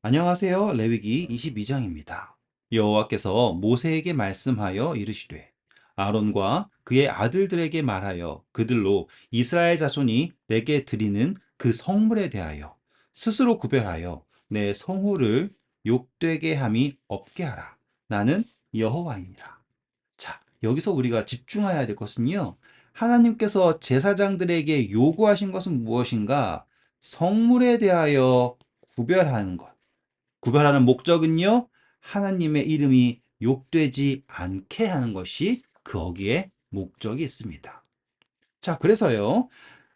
안녕하세요. 레위기 22장입니다. 여호와께서 모세에게 말씀하여 이르시되 아론과 그의 아들들에게 말하여 그들로 이스라엘 자손이 내게 드리는 그 성물에 대하여 스스로 구별하여 내 성호를 욕되게 함이 없게 하라. 나는 여호와이니라. 자, 여기서 우리가 집중해야 될 것은요. 하나님께서 제사장들에게 요구하신 것은 무엇인가? 성물에 대하여 구별하는 것. 구별하는 목적은요, 하나님의 이름이 욕되지 않게 하는 것이 거기에 목적이 있습니다. 자, 그래서요,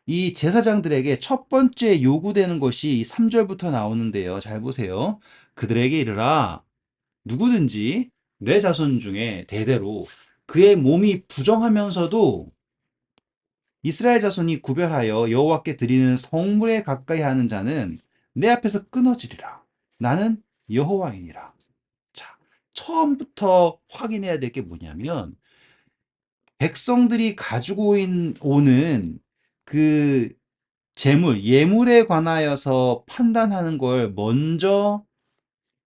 이 제사장들에게 첫 번째 요구되는 것이 3절부터 나오는데요. 잘 보세요. 그들에게 이르라, 누구든지 내 자손 중에 대대로 그의 몸이 부정하면서도 이스라엘 자손이 구별하여 여호와께 드리는 성물에 가까이 하는 자는 내 앞에서 끊어지리라. 나는 여호와이니라. 자, 처음부터 확인해야 될 게 뭐냐면, 백성들이 가지고 오는 그 재물, 예물에 관하여서 판단하는 걸 먼저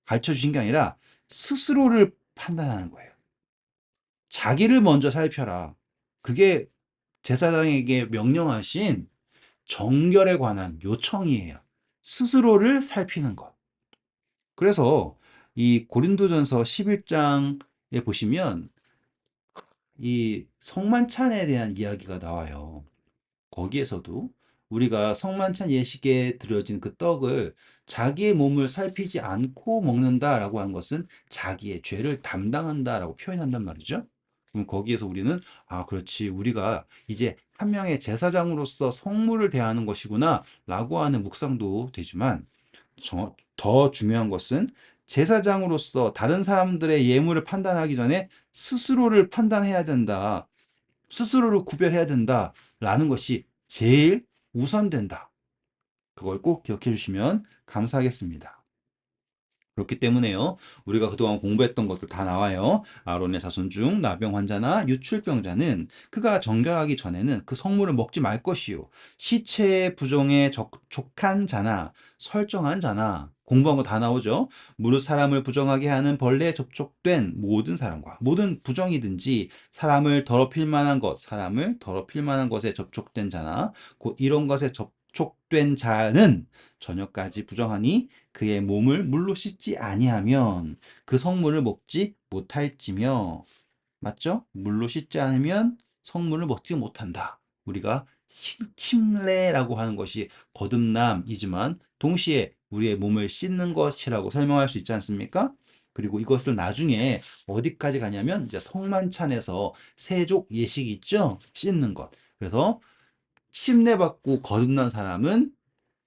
가르쳐 주신 게 아니라 스스로를 판단하는 거예요. 자기를 먼저 살펴라. 그게 제사장에게 명령하신 정결에 관한 요청이에요. 스스로를 살피는 것. 그래서 이 고린도전서 11장에 보시면 이 성만찬에 대한 이야기가 나와요. 거기에서도 우리가 성만찬 예식에 드려진 그 떡을 자기의 몸을 살피지 않고 먹는다라고 하는 것은 자기의 죄를 담당한다라고 표현한단 말이죠. 그럼 거기에서 우리는 그렇지. 우리가 이제 한 명의 제사장으로서 성물을 대하는 것이구나라고 하는 묵상도 되지만 더 중요한 것은 제사장으로서 다른 사람들의 예물을 판단하기 전에 스스로를 판단해야 된다. 스스로를 구별해야 된다라는 것이 제일 우선된다. 그걸 꼭 기억해 주시면 감사하겠습니다. 그렇기 때문에요. 우리가 그동안 공부했던 것들 다 나와요. 아론의 자손 중 나병 환자나 유출병자는 그가 정결하기 전에는 그 성물을 먹지 말 것이요. 시체 부정에 접촉한 자나 설정한 자나 공부한 거 다 나오죠. 무릇 사람을 부정하게 하는 벌레에 접촉된 모든 사람과 모든 부정이든지 사람을 더럽힐 만한 것, 사람을 더럽힐 만한 것에 접촉된 자나 곧 이런 것에 접촉된 자는 저녁까지 부정하니 그의 몸을 물로 씻지 아니하면 그 성물을 먹지 못할지며. 맞죠? 물로 씻지 않으면 성물을 먹지 못한다. 우리가 침례라고 하는 것이 거듭남이지만 동시에 우리의 몸을 씻는 것이라고 설명할 수 있지 않습니까? 그리고 이것을 나중에 어디까지 가냐면 이제 성만찬에서 세족 예식이 있죠? 씻는 것. 그래서 침례받고 거듭난 사람은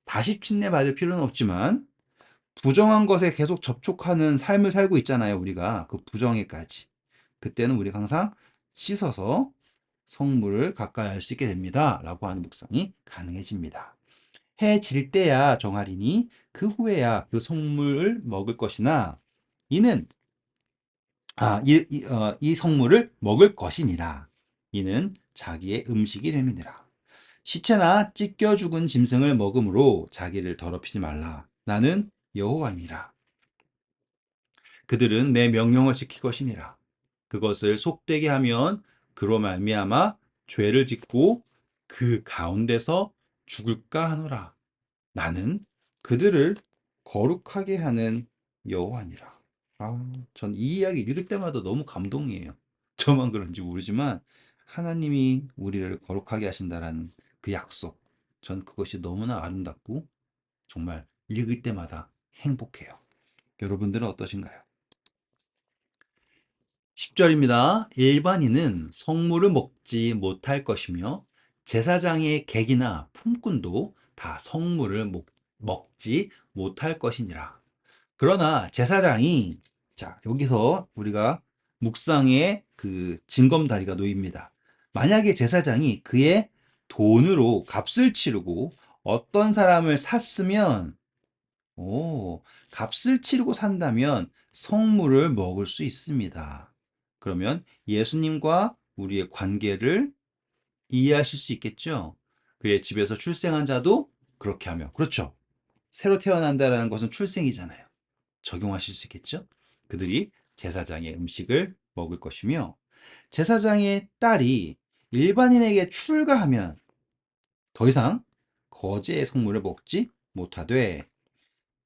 다시 침례받을 필요는 없지만 부정한 것에 계속 접촉하는 삶을 살고 있잖아요, 우리가. 그 부정에까지. 그때는 우리가 항상 씻어서 성물을 가까이 할 수 있게 됩니다. 라고 하는 묵상이 가능해집니다. 해 질 때야 정하리니 그 후에야 그 성물을 먹을 것이나 이는 이 성물을 먹을 것이니라. 이는 자기의 음식이 됨이니라. 시체나 찢겨 죽은 짐승을 먹음으로 자기를 더럽히지 말라. 나는 여호와니라. 그들은 내 명령을 지킬 것이니라. 그것을 속되게 하면 그로 말미암아 죄를 짓고 그 가운데서 죽을까 하노라. 나는 그들을 거룩하게 하는 여호와니라. 전 이 이야기 읽을 때마다 너무 감동이에요. 저만 그런지 모르지만 하나님이 우리를 거룩하게 하신다라는 그 약속. 전 그것이 너무나 아름답고 정말 읽을 때마다 행복해요. 여러분들은 어떠신가요? 10절입니다. 일반인은 성물을 먹지 못할 것이며 제사장의 객이나 품꾼도 다 성물을 먹지 못할 것이니라. 그러나 제사장이 자, 여기서 우리가 묵상의 그 징검다리가 놓입니다. 만약에 제사장이 그의 돈으로 값을 치르고 어떤 사람을 샀으면 값을 치르고 산다면 성물을 먹을 수 있습니다. 그러면 예수님과 우리의 관계를 이해하실 수 있겠죠? 그의 집에서 출생한 자도 그렇게 하며. 그렇죠. 새로 태어난다라는 것은 출생이잖아요. 적용하실 수 있겠죠? 그들이 제사장의 음식을 먹을 것이며 제사장의 딸이 일반인에게 출가하면 더 이상 거제의 성물을 먹지 못하되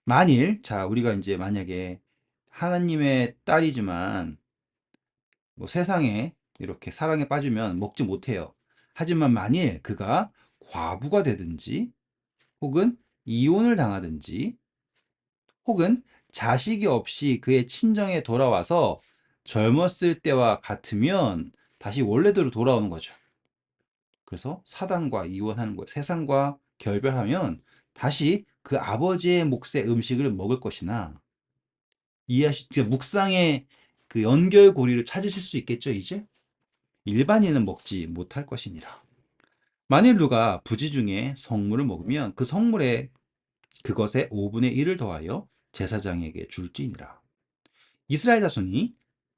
만일 자 우리가 이제 만약에 하나님의 딸이지만 뭐 세상에 이렇게 사랑에 빠지면 먹지 못해요. 하지만 만일 그가 과부가 되든지 혹은 이혼을 당하든지 혹은 자식이 없이 그의 친정에 돌아와서 젊었을 때와 같으면 다시 원래대로 돌아오는 거죠. 그래서 사단과 이혼하는 거예요. 세상과 결별하면 다시 그 아버지의 몫의 음식을 먹을 것이나 묵상의 그 연결고리를 찾으실 수 있겠죠, 이제? 일반인은 먹지 못할 것이니라. 만일 누가 부지 중에 성물을 먹으면 그 성물에 그것의 5분의 1을 더하여 제사장에게 줄지니라. 이스라엘 자손이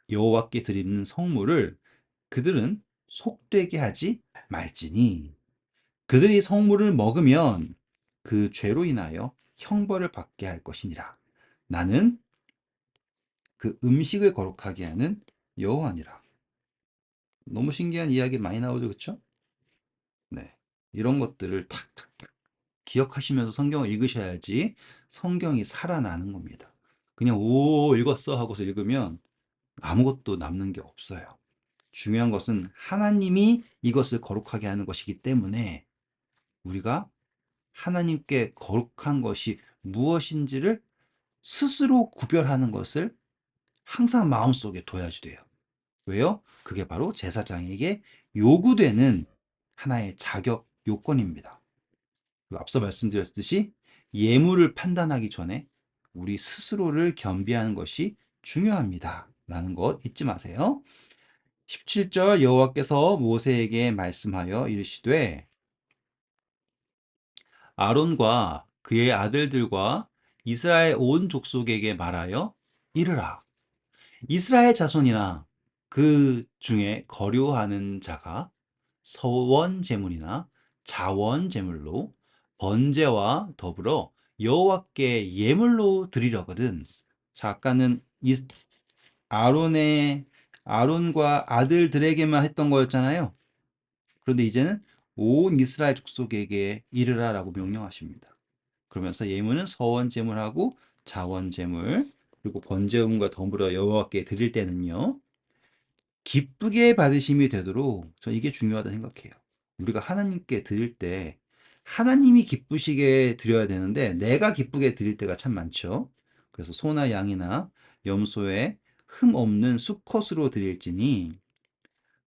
여호와께 드리는 성물을 그들은 속되게 하지 말지니 그들이 성물을 먹으면 그 죄로 인하여 형벌을 받게 할 것이니라. 나는 그 음식을 거룩하게 하는 여호와니라. 너무 신기한 이야기 많이 나오죠, 그렇죠? 네, 이런 것들을 탁탁탁 기억하시면서 성경을 읽으셔야지 성경이 살아나는 겁니다. 그냥 오 읽었어 하고서 읽으면 아무것도 남는 게 없어요. 중요한 것은 하나님이 이것을 거룩하게 하는 것이기 때문에 우리가 하나님께 거룩한 것이 무엇인지를 스스로 구별하는 것을 항상 마음속에 둬야지 돼요. 왜요? 그게 바로 제사장에게 요구되는 하나의 자격 요건입니다. 앞서 말씀드렸듯이 예물을 판단하기 전에 우리 스스로를 겸비하는 것이 중요합니다. 라는 것 잊지 마세요. 17절 여호와께서 모세에게 말씀하여 이르시되 아론과 그의 아들들과 이스라엘 온 족속에게 말하여 이르라. 이스라엘 자손이나 그 중에 거류하는 자가 서원 제물이나 자원 제물로 번제와 더불어 여호와께 예물로 드리려거든. 자, 아까는 아론의 아론과 아들들에게만 했던 거였잖아요. 그런데 이제는 온 이스라엘 족속에게 이르라라고 명령하십니다. 그러면서 예물은 서원 제물하고 자원 제물 그리고 번제음과 더불어 여호와께 드릴 때는요. 기쁘게 받으심이 되도록 저 이게 중요하다 생각해요. 우리가 하나님께 드릴 때 하나님이 기쁘시게 드려야 되는데 내가 기쁘게 드릴 때가 참 많죠. 그래서 소나 양이나 염소에 흠 없는 수컷으로 드릴지니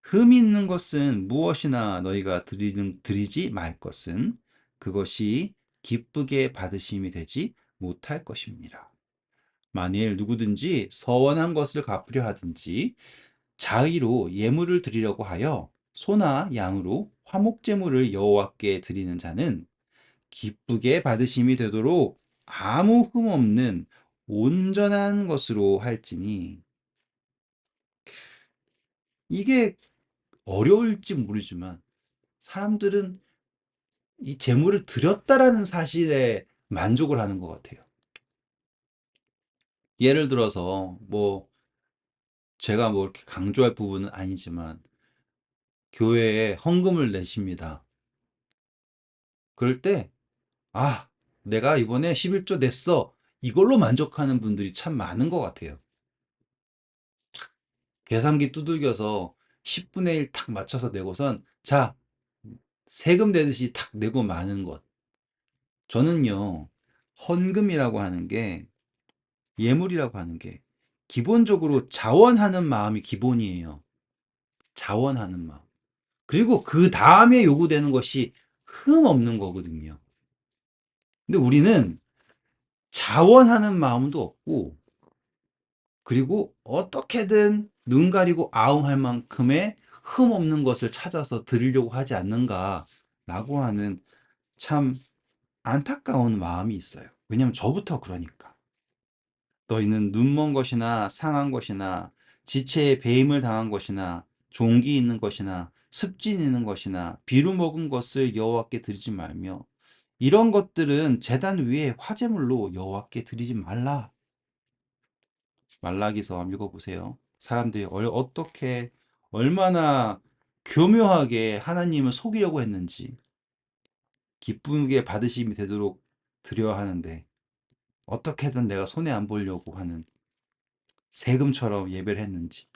흠이 있는 것은 무엇이나 너희가 드리지 말 것은 그것이 기쁘게 받으심이 되지 못할 것입니다. 만일 누구든지 서원한 것을 갚으려 하든지 자의로 예물을 드리려고 하여 소나 양으로 화목제물을 여호와께 드리는 자는 기쁘게 받으심이 되도록 아무 흠 없는 온전한 것으로 할지니 이게 어려울지 모르지만 사람들은 이 재물을 드렸다라는 사실에 만족을 하는 것 같아요. 예를 들어서 뭐 제가 뭐 이렇게 강조할 부분은 아니지만 교회에 헌금을 내십니다. 그럴 때 아, 내가 이번에 11조 냈어. 이걸로 만족하는 분들이 참 많은 것 같아요. 계산기 두들겨서 10분의 1 탁 맞춰서 내고선 자, 세금 내듯이 탁 내고 마는 것. 저는요, 헌금이라고 하는 게 예물이라고 하는 게 기본적으로 자원하는 마음이 기본이에요. 자원하는 마음. 그리고 그 다음에 요구되는 것이 흠 없는 거거든요. 근데 우리는 자원하는 마음도 없고, 그리고 어떻게든 눈 가리고 아웅할 만큼의 흠 없는 것을 찾아서 드리려고 하지 않는가라고 하는 참 안타까운 마음이 있어요. 왜냐면 저부터 그러니까. 너희는 눈먼 것이나 상한 것이나 지체에 배임을 당한 것이나 종기 있는 것이나 습진 있는 것이나 비루 먹은 것을 여호와께 드리지 말며 이런 것들은 제단 위에 화제물로 여호와께 드리지 말라. 말라기서 한번 읽어보세요. 사람들이 어떻게 얼마나 교묘하게 하나님을 속이려고 했는지 기쁘게 받으심이 되도록 드려야 하는데 어떻게든 내가 손해 안 보려고 하는 세금처럼 예배를 했는지.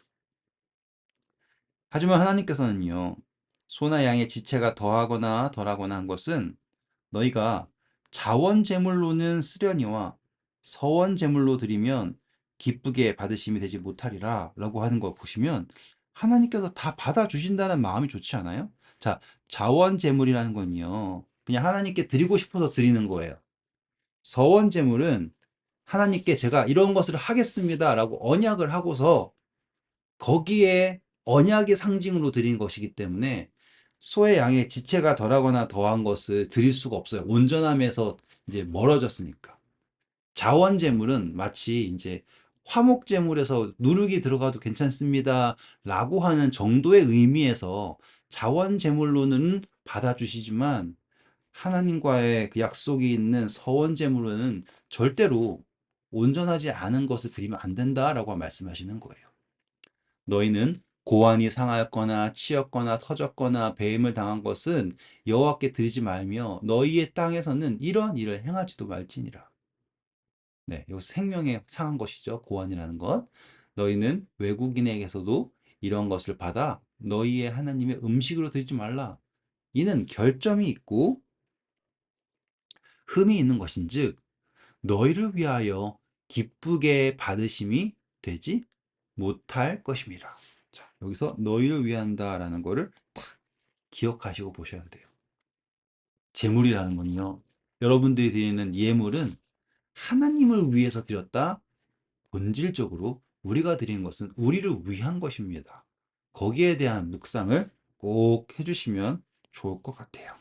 하지만 하나님께서는요, 소나 양의 지체가 더하거나 덜하거나 한 것은 너희가 자원 제물로는 쓰려니와 서원 제물로 드리면 기쁘게 받으심이 되지 못하리라 라고 하는 거 보시면 하나님께서 다 받아주신다는 마음이 좋지 않아요? 자, 자원 제물이라는 건요, 그냥 하나님께 드리고 싶어서 드리는 거예요. 서원 제물은 하나님께 제가 이런 것을 하겠습니다 라고 언약을 하고서 거기에 언약의 상징으로 드린 것이기 때문에 소의 양의 지체가 덜하거나 더한 것을 드릴 수가 없어요. 온전함에서 이제 멀어졌으니까. 자원 제물은 마치 이제 화목 제물에서 누룩이 들어가도 괜찮습니다 라고 하는 정도의 의미에서 자원 제물로는 받아주시지만 하나님과의 그 약속이 있는 서원 제물로는 절대로 온전하지 않은 것을 드리면 안 된다라고 말씀하시는 거예요. 너희는 고환이 상하였거나 치였거나 터졌거나 배임을 당한 것은 여호와께 드리지 말며 너희의 땅에서는 이런 일을 행하지도 말지니라. 네, 여기서 생명에 상한 것이죠. 고환이라는 것. 너희는 외국인에게서도 이런 것을 받아 너희의 하나님의 음식으로 드리지 말라. 이는 결점이 있고 흠이 있는 것인즉 너희를 위하여 기쁘게 받으심이 되지 못할 것임이라. 자, 여기서 너희를 위한다라는 거를 딱 기억하시고 보셔야 돼요. 제물이라는 건요, 여러분들이 드리는 예물은 하나님을 위해서 드렸다. 본질적으로 우리가 드리는 것은 우리를 위한 것입니다. 거기에 대한 묵상을 꼭 해주시면 좋을 것 같아요.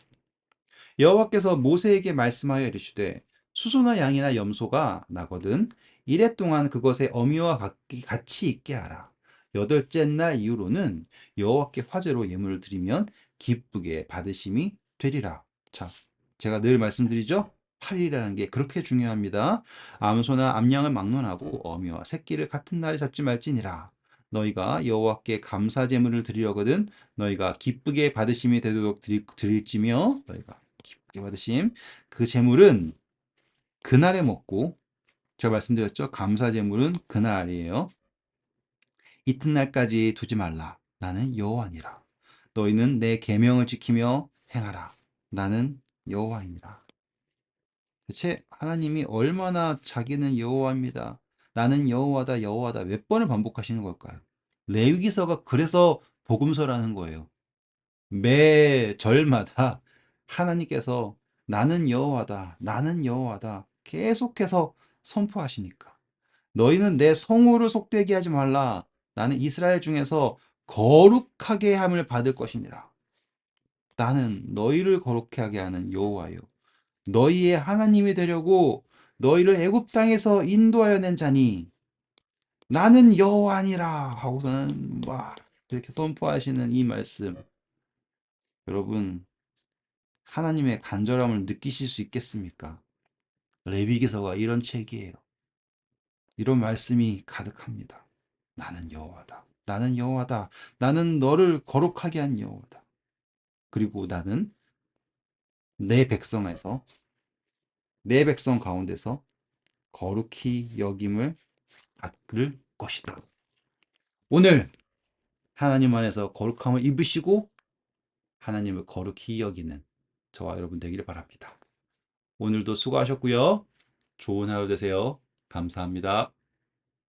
여호와께서 모세에게 말씀하여 이르시되 수소나 양이나 염소가 나거든 이래 동안 그것의 어미와 같이 있게 하라. 여덟째 날 이후로는 여호와께 화제로 예물을 드리면 기쁘게 받으심이 되리라. 자, 제가 늘 말씀드리죠. 8일이라는 게 그렇게 중요합니다. 암소나 암양을 막론하고 어미와 새끼를 같은 날에 잡지 말지니라. 너희가 여호와께 감사 제물을 드리려거든 너희가 기쁘게 받으심이 되도록 드릴지며 너희가 기쁘게 받으심 그 제물은 그날에 먹고 제가 말씀드렸죠. 감사 제물은 그날이에요. 이튿날까지 두지 말라. 나는 여호와니라. 너희는 내 계명을 지키며 행하라. 나는 여호와이니라. 대체 하나님이 얼마나 자기는 여호와입니다. 나는 여호와다 여호와다 몇 번을 반복하시는 걸까요? 레위기서가 그래서 복음서라는 거예요. 매 절마다 하나님께서 나는 여호와다, 나는 여호와다 계속해서 선포하시니까. 너희는 내 성호를 속되게 하지 말라. 나는 이스라엘 중에서 거룩하게 함을 받을 것이니라. 나는 너희를 거룩하게 하게 하는 여호와요. 너희의 하나님이 되려고 너희를 애굽 땅에서 인도하여 낸 자니 나는 여호와니라 하고서는 막 이렇게 선포하시는 이 말씀. 여러분 하나님의 간절함을 느끼실 수 있겠습니까? 레위기서가 이런 책이에요. 이런 말씀이 가득합니다. 나는 여호와다. 나는 여호와다. 나는 너를 거룩하게 한 여호와다. 그리고 나는 내 백성에서 내 백성 가운데서 거룩히 여김을 받을 것이다. 오늘 하나님 안에서 거룩함을 입으시고 하나님을 거룩히 여기는 저와 여러분 되기를 바랍니다. 오늘도 수고하셨고요. 좋은 하루 되세요. 감사합니다.